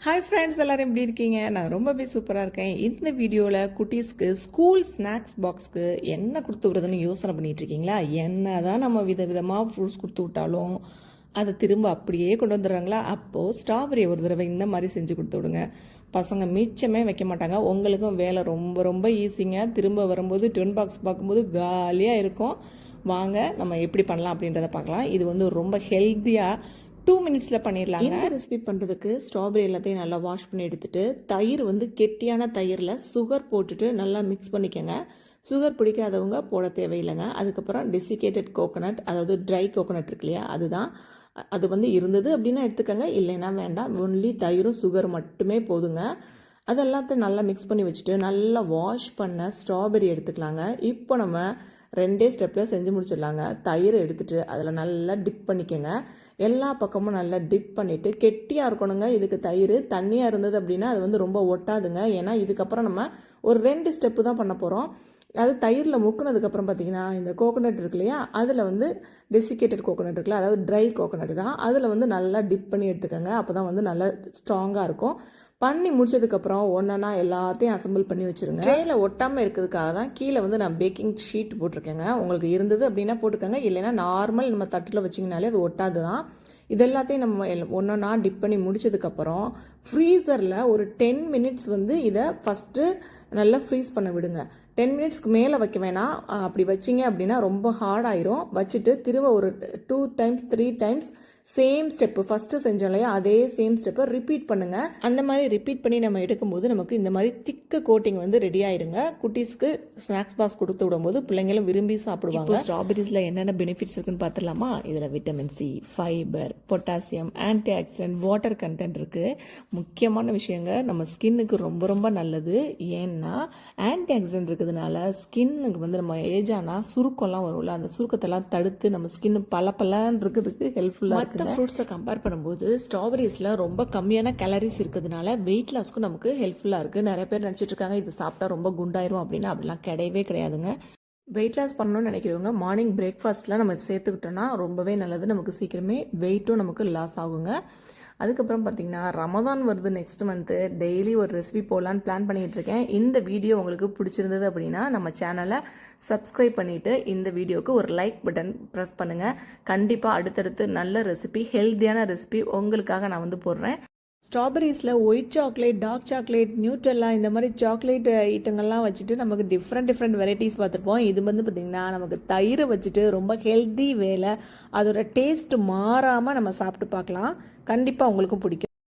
Hi friends, எல்லோரும் எப்படி இருக்கீங்க? நான் ரொம்பவே சூப்பராக இருக்கேன். இந்த வீடியோவில் குட்டீஸ்க்கு ஸ்கூல் ஸ்நாக்ஸ் பாக்ஸ்க்கு என்ன கொடுத்து விடுறதுன்னு யோசனை பண்ணிகிட்டு இருக்கீங்களா? என்ன தான் நம்ம விதவிதமாக ஃப்ரூட்ஸ் கொடுத்து விட்டாலும் அதை திரும்ப அப்படியே கொண்டு வந்துடுறாங்களா? அப்போது ஸ்ட்ராபெரி ஒரு தடவை இந்த மாதிரி செஞ்சு கொடுத்து விடுங்க. பசங்க மிச்சமே வைக்க மாட்டாங்க. உங்களுக்கும் வேலை ரொம்ப ரொம்ப ஈஸிங்க. திரும்ப வரும்போது டிஃபன் பாக்ஸ் பார்க்கும்போது காலியாக இருக்கும். வாங்க நம்ம எப்படி பண்ணலாம் அப்படின்றத பார்க்கலாம். இது வந்து ரொம்ப ஹெல்த்தியாக 2 மினிட்ஸில் பண்ணிடலாம். இந்த ரெசிபி பண்ணுறதுக்கு ஸ்ட்ராபெரி எல்லாத்தையும் நல்லா வாஷ் பண்ணி எடுத்துகிட்டு தயிர் வந்து கெட்டியான தயிரில் சுகர் போட்டுட்டு நல்லா மிக்ஸ் பண்ணிக்கோங்க. சுகர் பிடிக்காதவங்க போட தேவையில்லைங்க. அதுக்கப்புறம் டெசிகேட்டட் கோகோனட், அதாவது ட்ரை கோகோனட் இருக்கு இல்லையா, அது வந்து இருந்தது அப்படின்னா எடுத்துக்கோங்க, இல்லைன்னா வேண்டாம். ஒன்லி தயிரும் சுகர் மட்டுமே போதுங்க. அதெல்லாத்தையும் நல்லா மிக்ஸ் பண்ணி வச்சுட்டு நல்லா வாஷ் பண்ண ஸ்ட்ராபெரி எடுத்துக்கலாங்க. இப்போ நம்ம 2 ஸ்டெப்பில் செஞ்சு முடிச்சிடலாங்க. தயிர் எடுத்துகிட்டு அதில் நல்லா டிப் பண்ணிக்கோங்க. எல்லா பக்கமும் நல்லா டிப் பண்ணிவிட்டு கெட்டியாக இருக்கணுங்க. இதுக்கு தயிர் தண்ணியாக இருந்தது அப்படின்னா அது வந்து ரொம்ப ஒட்டாதுங்க. ஏன்னா இதுக்கப்புறம் நம்ம ஒரு 2 ஸ்டெப்பு தான் பண்ண போகிறோம். அது தயிரில் முக்குனதுக்கப்புறம் பார்த்திங்கன்னா இந்த கோகோனட் இருக்கு இல்லையா, அதில் வந்து டெசிகேட்டட் கோகோனட் இருக்குல்ல, அதாவது ட்ரை கோகோனட் தான், அதில் வந்து நல்லா டிப் பண்ணி எடுத்துக்கோங்க. அப்போ தான் வந்து நல்லா ஸ்ட்ராங்காக இருக்கும். பண்ணி முடிச்சதுக்கப்புறம் ஒன்றா எல்லாத்தையும் அசம்பிள் பண்ணி வச்சுருங்க. ட்ரேயில் ஒட்டாமல் இருக்கிறதுக்காக தான் கீழே வந்து நான் பேக்கிங் ஷீட் போட்டிருக்கேங்க. உங்களுக்கு இருந்தது அப்படின்னா போட்டுக்கோங்க, இல்லைன்னா நார்மல் நம்ம தட்டில் வச்சிங்கனாலே அது ஒட்டாது தான். இது எல்லாத்தையும் நம்ம ஒன்றா டிப் பண்ணி முடிச்சதுக்கப்புறம் ஃப்ரீசரில் ஒரு 10 மினிட்ஸ் வந்து இதை ஃபஸ்ட்டு நல்லா ஃப்ரீஸ் பண்ண விடுங்க. 10 மினிட்ஸ்க்கு மேலே வைக்க வேணாம். அப்படி வச்சிங்க அப்படின்னா ரொம்ப ஹார்ட் ஆயிரும். வச்சுட்டு திரும்ப ஒரு 2 times 3 times same step first செஞ்சோம் இல்லையா, அதே சேம் ஸ்டெப்பை ரிப்பீட் பண்ணுங்கள். அந்த மாதிரி ரிப்பீட் பண்ணி நம்ம எடுக்கும்போது நமக்கு இந்த மாதிரி திக்கு கோட்டிங் வந்து ரெடி ஆயிருங்க. குட்டீஸ்க்கு ஸ்நாக்ஸ் பாக்ஸ் கொடுத்து விடும்போது பிள்ளைங்களும் விரும்பி சாப்பிடுவாங்க. ஸ்ட்ராபெரிஸில் என்னென்ன பெனிஃபிட்ஸ் இருக்குன்னு பார்த்துடலாமா? இதில் vitamin C, fibre, potassium, anti accident, water content இருக்குது. முக்கியமான விஷயங்க, நம்ம ஸ்கின்னுக்கு ரொம்ப ரொம்ப நல்லது. ஏன்னா ஆன்டி ஆக்சிடென்ட் இருக்கிறதுனால ஸ்கின்னுக்கு வந்து நம்ம ஏஜ் ஆனால் சுருக்கம்லாம் வரும்ல, அந்த சுருக்கத்தெல்லாம் தடுத்து நம்ம ஸ்கின் பலன்னு இருக்கிறதுக்கு ஹெல்ப்ஃபுல்லாக. மற்ற ஃப்ரூட்ஸை கம்பேர் பண்ணும்போது ஸ்ட்ராபெரிஸில் ரொம்ப கம்மியான கேலரிஸ் இருக்கிறதுனால வெயிட் லாஸ்க்கும் நமக்கு ஹெல்ப்ஃபுல்லாக இருக்குது. நிறைய பேர் நினச்சிட்டு இருக்காங்க இது சாப்பிட்டா ரொம்ப குண்டாயிரும் அப்படின்னா, அப்படிலாம் கிடையவே கிடையாதுங்க. வெயிட் லாஸ் பண்ணணும்னு நினைக்கிறவங்க மார்னிங் பிரேக்ஃபாஸ்ட்லாம் நம்ம சேர்த்துக்கிட்டோன்னா ரொம்பவே நல்லது. நமக்கு சீக்கிரமே வெயிட்டும் நமக்கு லாஸ் ஆகுங்க. அதுக்கப்புறம் பார்த்திங்கன்னா ரமதான் வருது நெக்ஸ்ட் மந்த்து. டெய்லி ஒரு ரெசிபி போடலான்னு பிளான் பண்ணிகிட்டு இருக்கேன். இந்த வீடியோ உங்களுக்கு பிடிச்சிருந்தது அப்படின்னா நம்ம சேனலை சப்ஸ்கிரைப் பண்ணிவிட்டு இந்த வீடியோவுக்கு ஒரு லைக் பட்டன் ப்ரெஸ் பண்ணுங்கள். கண்டிப்பாக அடுத்தடுத்து நல்ல ரெசிபி, ஹெல்த்தியான ரெசிபி உங்களுக்காக நான் வந்து போடுறேன். ஸ்ட்ராபெரிஸில் white chocolate, dark chocolate, Nutella, இந்த மாதிரி சாக்லேட் ஐட்டங்கள்லாம் வச்சுட்டு நமக்கு டிஃப்ரெண்ட் வெரைட்டிஸ் பார்த்துருப்போம். இது வந்து பார்த்திங்கன்னா நமக்கு தயிரை வச்சுட்டு ரொம்ப ஹெல்த்தி வேலை, அதோட டேஸ்ட் மாறாமல் நம்ம சாப்பிட்டு பார்க்கலாம். கண்டிப்பாக உங்களுக்கும் பிடிக்கும்.